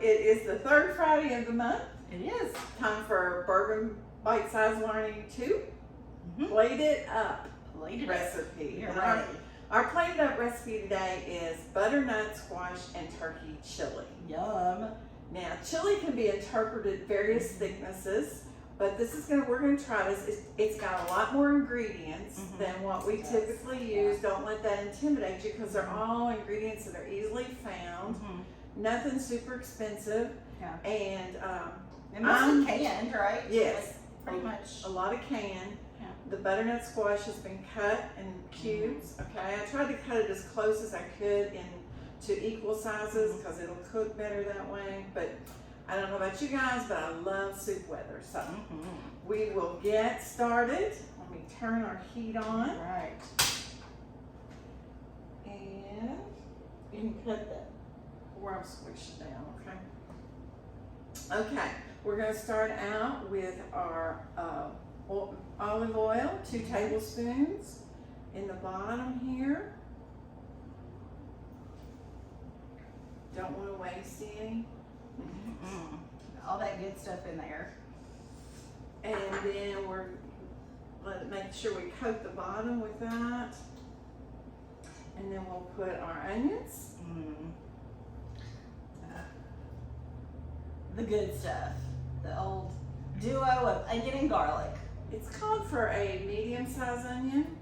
It is the third Friday of the month. It is. Time for Bourbon Bite-Sized Learning 2. Plate It Up recipe. You're ready. Our Plate It Up recipe today is butternut squash and turkey chili. Yum. Now, chili can be interpreted various thicknesses, but we're gonna try this. It's got a lot more ingredients than what we typically use. Don't let that intimidate you because they're all ingredients that are easily found. Nothing super expensive. Yeah. And mostly canned, right? Yes. Like, pretty much. A lot of canned. Yeah. The butternut squash has been cut in cubes. Okay, I tried to cut it as close as I could to equal sizes because it'll cook better that way. But I don't know about you guys, but I love soup weather. So we will get started. Let me turn our heat on. All right. And you can cut that where I've switched down, okay? Okay, we're gonna start out with our olive oil, 2 tablespoons in the bottom here. Don't want to waste any. All that good stuff in there. And then make sure we coat the bottom with that. And then we'll put our onions. The good stuff. The old duo of onion and garlic. It's called for a medium-sized onion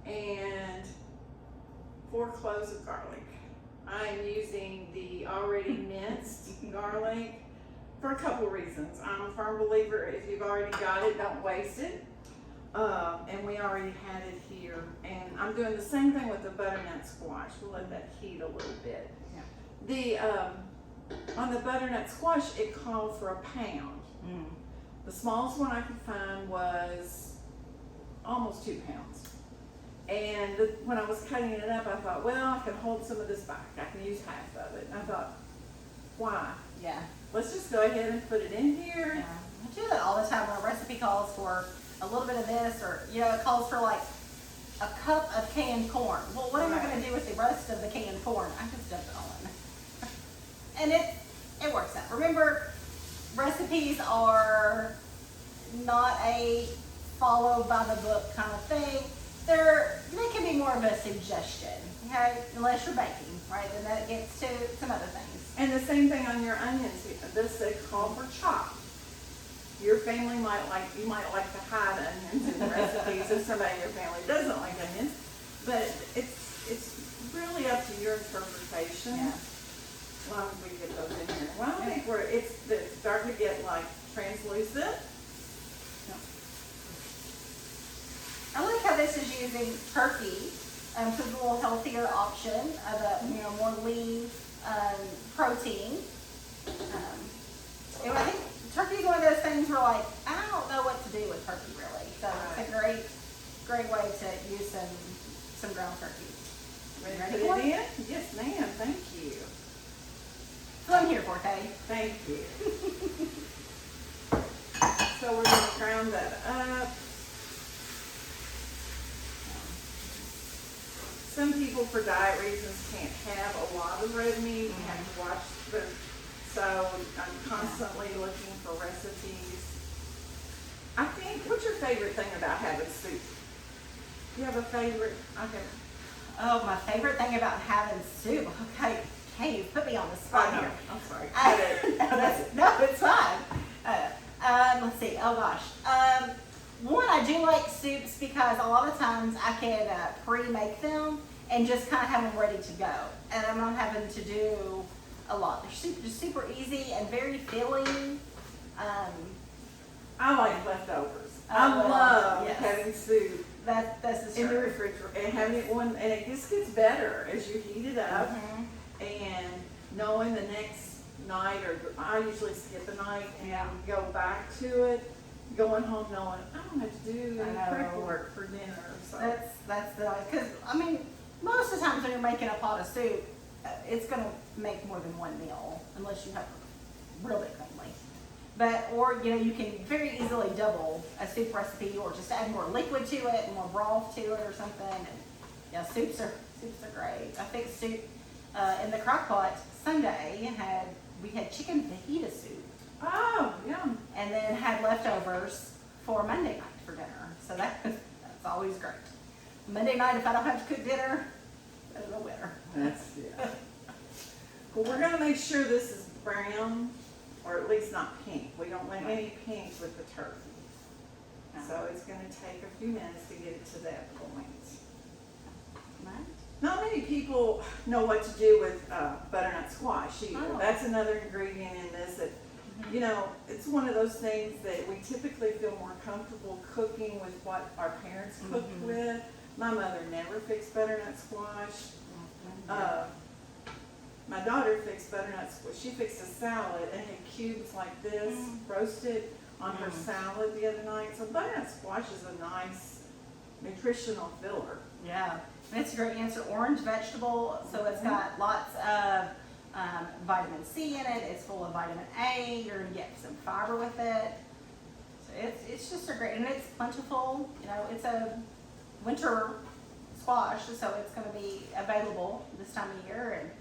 and 4 cloves of garlic. I'm using the already minced garlic for a couple reasons. I'm a firm believer if you've already got it, don't waste it. And we already had it here. And I'm doing the same thing with the butternut squash. We'll let that heat a little bit. Yeah. On the butternut squash, it called for a pound. The smallest one I could find was almost 2 pounds. And when I was cutting it up, I thought, well, I can hold some of this back. I can use half of it. And I thought, why? Yeah. Let's just go ahead and put it in here. Yeah. I do that all the time when a recipe calls for a little bit of this, or it calls for like a cup of canned corn. Well, what am I going to do with the rest of the canned corn? I just dump it all in. And it works out. Remember, recipes are not a follow by the book kind of thing. They can be more of a suggestion, okay? Unless you're baking, right? Then that gets to some other things. And the same thing on your onions. This is called for chopped. Your family might like to hide onions in the recipes if somebody in your family doesn't like onions. But it's really up to your interpretation. Yeah. As long as we get those in here. Well, I think it's starting to get like translucent. I like how this is using turkey, so it's a little healthier option of a more lean protein. I think turkey is one of those things where I don't know what to do with turkey really. So it's a great way to use some ground turkey. Ready to put it in? Yes, ma'am. Thank you. That's what I'm here for, Kay. Thank you. So we're going to ground that up. Some people, for diet reasons, can't have a lot of red meat. You have to watch them. So I'm constantly looking for recipes. I think, what's your favorite thing about having soup? Do you have a favorite? Okay. Oh, my favorite thing about having soup. Okay, Kay, you put me on the spot here. I'm sorry. No, it's fine. Let's see. Oh gosh. One, I do like soups because a lot of times I can pre-make them and just kind of have them ready to go, and I'm not having to do a lot. They're just super easy and very filling. I like leftovers. I love having soup. That's in the refrigerator and having it and it just gets better as you heat it up. And knowing the next night, or I usually skip a night and go back to it. Going home knowing I don't have to do any prep work for dinner. So that's because most of the times when you're making a pot of soup, it's gonna make more than one meal unless you have a real big family. Or you can very easily double a soup recipe, or just add more liquid to it and more broth to it or something. And soups are great. I think soup in the crock pot Sunday, we had chicken fajita soup, Oh, yum. and then had leftovers for Monday night for dinner. So that's always great. Monday night, if I don't have to cook dinner, that's a winner. That's, yeah. Well, we're gonna make sure this is brown, or at least not pink. We don't want any pink with the turkey. So it's gonna take a few minutes to get it to that point. Right. Not many people know what to do with butternut squash either. Oh. That's another ingredient in this that, you know, it's one of those things that we typically feel more comfortable cooking with what our parents cooked with. My mother never fixed butternut squash. My daughter fixed butternut squash. She fixed a salad and had cubes like this roasted on her salad the other night. So butternut squash is a nice nutritional filler. Yeah, and it's a great answer. Orange vegetable, so it's got lots of vitamin C in it. It's full of vitamin A. You're gonna get some fiber with it. So it's just a great, and it's plentiful. You know, it's a winter squash, so it's gonna be available this time of year and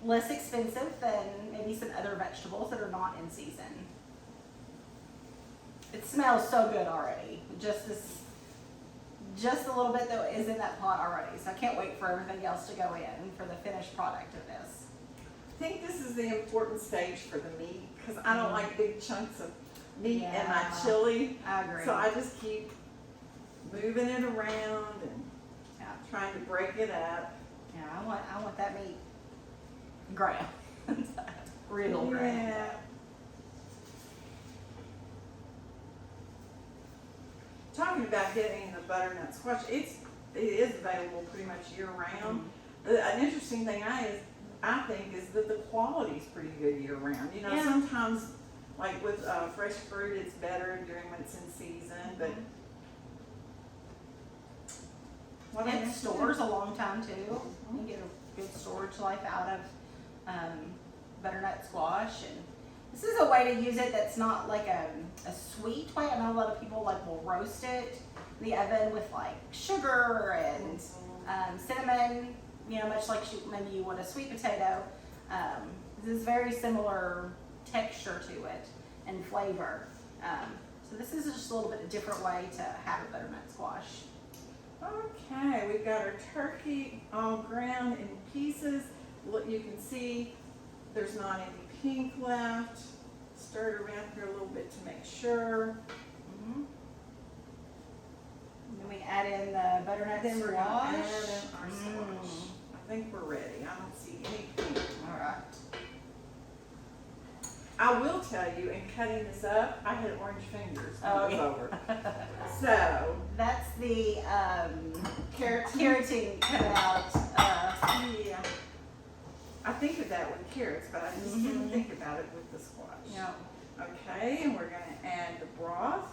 less expensive than maybe some other vegetables that are not in season. It smells so good already. Just a little bit that is in that pot already. So I can't wait for everything else to go in for the finished product of this. I think this is the important stage for the meat because I don't like big chunks of meat in my chili. I agree. So I just keep moving it around and trying to break it up. Yeah, I want that meat ground. Real ground. Yeah. Talking about getting the butternut squash, it is available pretty much year round. An interesting thing I think is that the quality's pretty good year round. You know, Yeah. sometimes like with fresh fruit, it's better during when it's in season, but It stores a long time too. You get a good storage life out of butternut squash, and this is a way to use it that's not like a sweet way. I know a lot of people like will roast it in the oven with like sugar and cinnamon, you know, much like maybe you would a sweet potato. This is very similar texture to it and flavor. So this is just a little bit a different way to have a butternut squash. Okay, we've got our turkey all ground in pieces. Look, you can see there's not any pink left. Stir it around here a little bit to make sure. And then we add in the butternut Then we're gonna squash. add in our squash. I think we're ready. I don't see any pink. All right. I will tell you, in cutting this up, I had orange fingers when Oh, it was yeah. over. So, That's the carrots. keratin cut out. Yeah. I think of that with carrots, but I just didn't think about it with the squash. No. Okay, and we're gonna add the broth.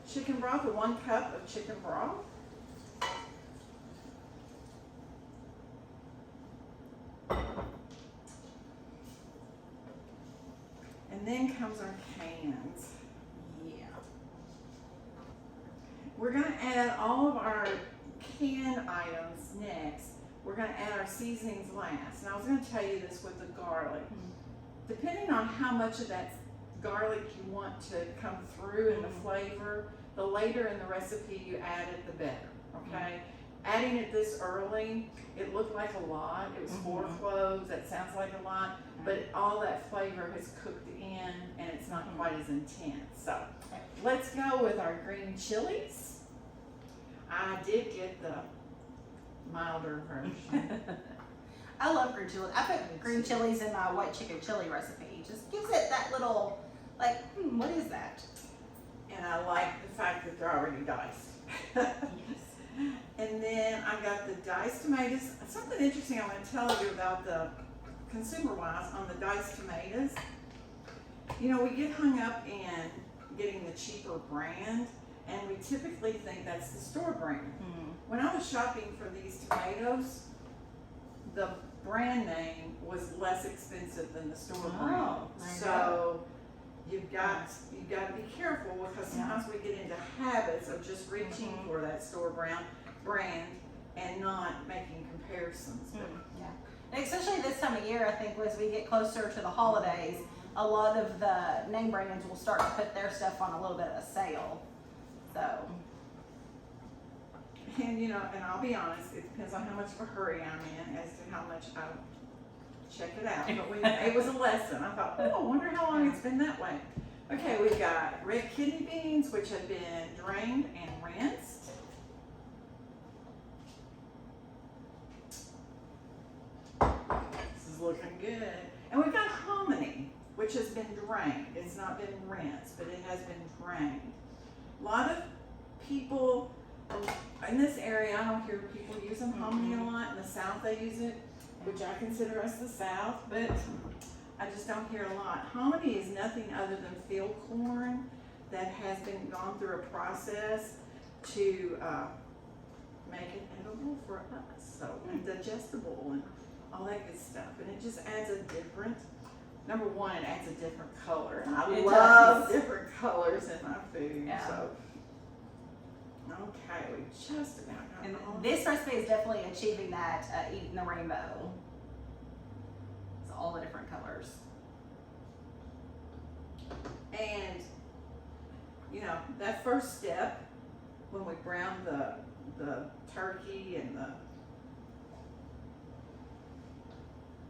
Chicken broth, 1 cup of chicken broth. And then comes our cans. Yeah. We're gonna add all of our canned items next. We're gonna add our seasonings last. And I was gonna tell you this with the garlic. Depending on how much of that garlic you want to come through in the flavor, the later in the recipe you add it, the better, okay? Adding it this early, it looked like a lot. It was 4 cloves, that sounds like a lot, but all that flavor has cooked in and it's not quite as intense. So let's go with our green chilies. I did get the milder version. I love green chilies. I put green chilies in my white chicken chili recipe. Just gives it that little, like, what is that? And I like the fact that they're already diced. And then I got the diced tomatoes. Something interesting I want to tell you about the consumer-wise on the diced tomatoes. You know, we get hung up in getting the cheaper brand, and we typically think that's the store brand. When I was shopping for these tomatoes, the brand name was less expensive than the store brand. So you've got to be careful because sometimes we get into habits of just reaching for that store brand and not making comparisons. comparisons. But Yeah. And especially this time of year, I think as we get closer to the holidays, a lot of the name brands will start to put their stuff on a little bit of a sale. So, and you know, and I'll be honest, it depends on how much of a hurry I'm in as to how much I check it out. But it was a lesson. I thought, oh, I wonder how long it's been that way. Okay, we've got red kidney beans, which have been drained and rinsed. This is looking good. And we've got hominy, which has been drained. It's not been rinsed, but it has been drained. A lot of people in this area, I don't hear people using hominy a lot. In the South, they use it, which I consider us the South, but I just don't hear a lot. Hominy is nothing other than field corn that has been gone through a process to make it edible for us, so and digestible and all that good stuff. And it just adds a different. Number one, it adds a different color, and I love different colors in my food. Yeah. So, okay, we just about got and it all. this recipe is definitely achieving that, eating the rainbow. It's all the different colors. And you know, that first step when we brown the turkey and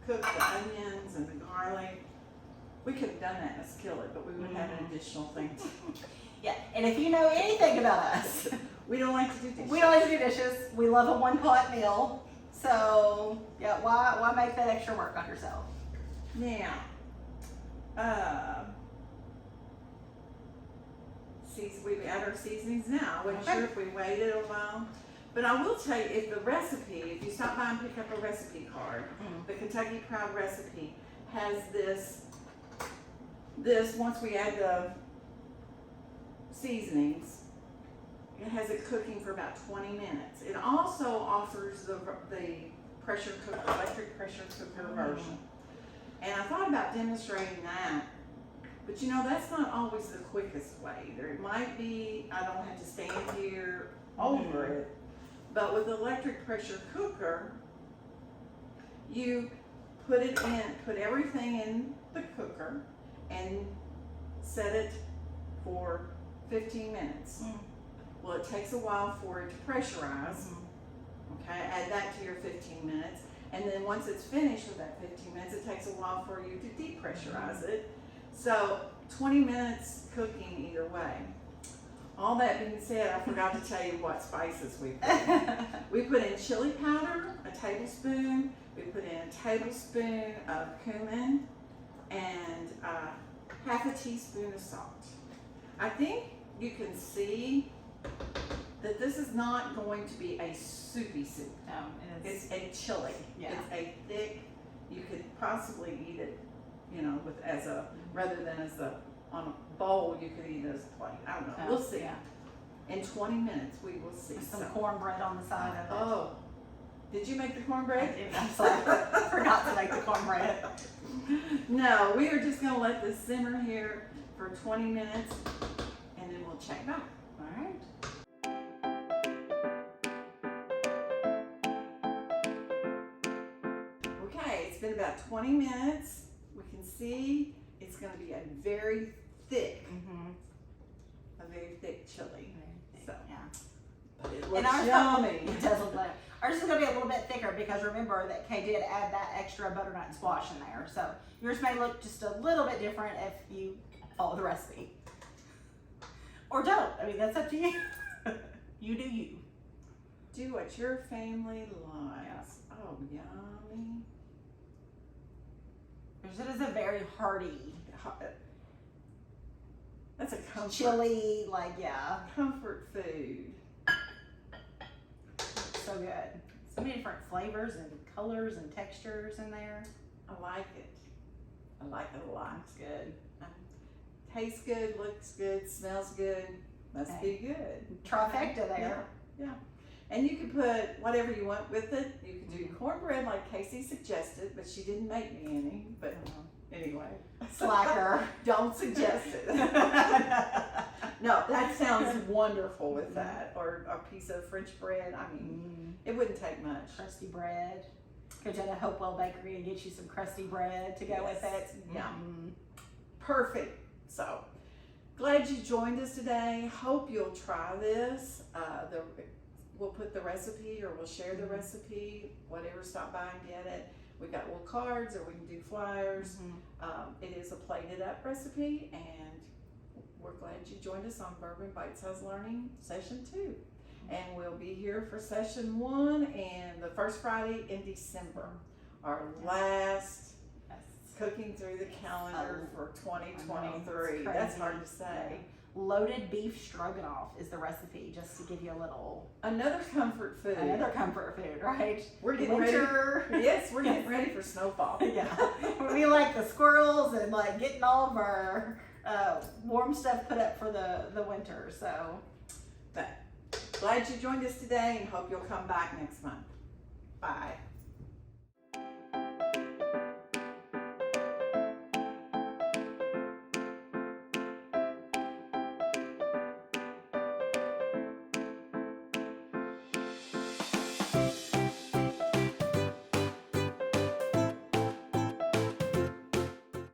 cook the onions and the garlic, we could have done that in a skillet, but we would have an additional thing. Yeah, and if you know anything about us, We don't like to do dishes. we don't like to do dishes. We love a one-pot meal. So, yeah, why make that extra work on yourself? Now, we add our seasonings now. I wasn't sure if we waited a while. But I will tell you, if the recipe, if you stop by and pick up a recipe card, the Kentucky Proud recipe has this, once we add the seasonings, it has it cooking for about 20 minutes. It also offers the pressure cooker, electric pressure cooker version. And I thought about demonstrating that, but you know, that's not always the quickest way. There might be, I don't have to stand here over it, but with the electric pressure cooker, you put everything in the cooker and set it for 15 minutes. Well, it takes a while for it to pressurize. Okay, add that to your 15 minutes. And then once it's finished with that 15 minutes, it takes a while for you to depressurize it. So 20 minutes cooking either way. All that being said, I forgot to tell you what spices we put in. We put in chili powder, a tablespoon. We put in a tablespoon of cumin and half a teaspoon of salt. I think you can see that this is not going to be a soupy soup. No, It's a chili. Yeah. It's a thick, you could possibly eat it, you know, rather than on a bowl, you could eat it as a plate. I don't know, we'll see. Yeah. In 20 minutes, we will see. Some cornbread on the side of it. Oh, did you make the I cornbread? did. I'm sorry. I forgot to make the cornbread. No, we are just gonna let this simmer here for 20 minutes and then we'll check back. All right. Okay, it's been about 20 minutes. We can see it's gonna be a very thick chili. So, Yeah. but it And looks ours yummy. It does look like ours is gonna be a little bit thicker because remember that Kay did add that extra butternut and squash in there. So yours may look just a little bit different if you follow the recipe. Or don't. I mean, that's up to you. You do you. Do what your family likes. Oh, yummy. Yours is a very hearty, That's a comfort. chili, like, yeah, Comfort food. so good. So many different flavors and colors and textures in there. I like it. I like it a lot. It's good. Tastes good, looks good, smells good. Must be good. Trifecta there. Yeah. And you can put whatever you want with it. You can do cornbread like Kacy suggested, but she didn't make me any. But anyway. Slacker. Don't suggest it. No, that sounds wonderful with that. Or a piece of French bread. I mean, it It wouldn't take much. Crusty bread. Go down to Hopewell Bakery and get you some crusty bread to go with it. Yum. Perfect. So, glad you joined us today. Hope you'll try this. We'll put the recipe, or we'll share the recipe, whatever, stop by and get it. We've got little cards, or we can do flyers. It is a plated up recipe, and we're glad you joined us on Bourbon Bite Size Learning Session 2. And we'll be here for Session 1 and the first Friday in December. Our last cooking through the calendar for 2023. That's hard to say. Loaded beef stroganoff is the recipe, just to give you a little. Another comfort food. Another comfort food, right? We're getting Winter. ready. Yes, we're getting ready for snowfall. Yeah. We like the squirrels and like getting all of our warm stuff put up for the winter. So. But glad you joined us today, and hope you'll come back next month. Bye.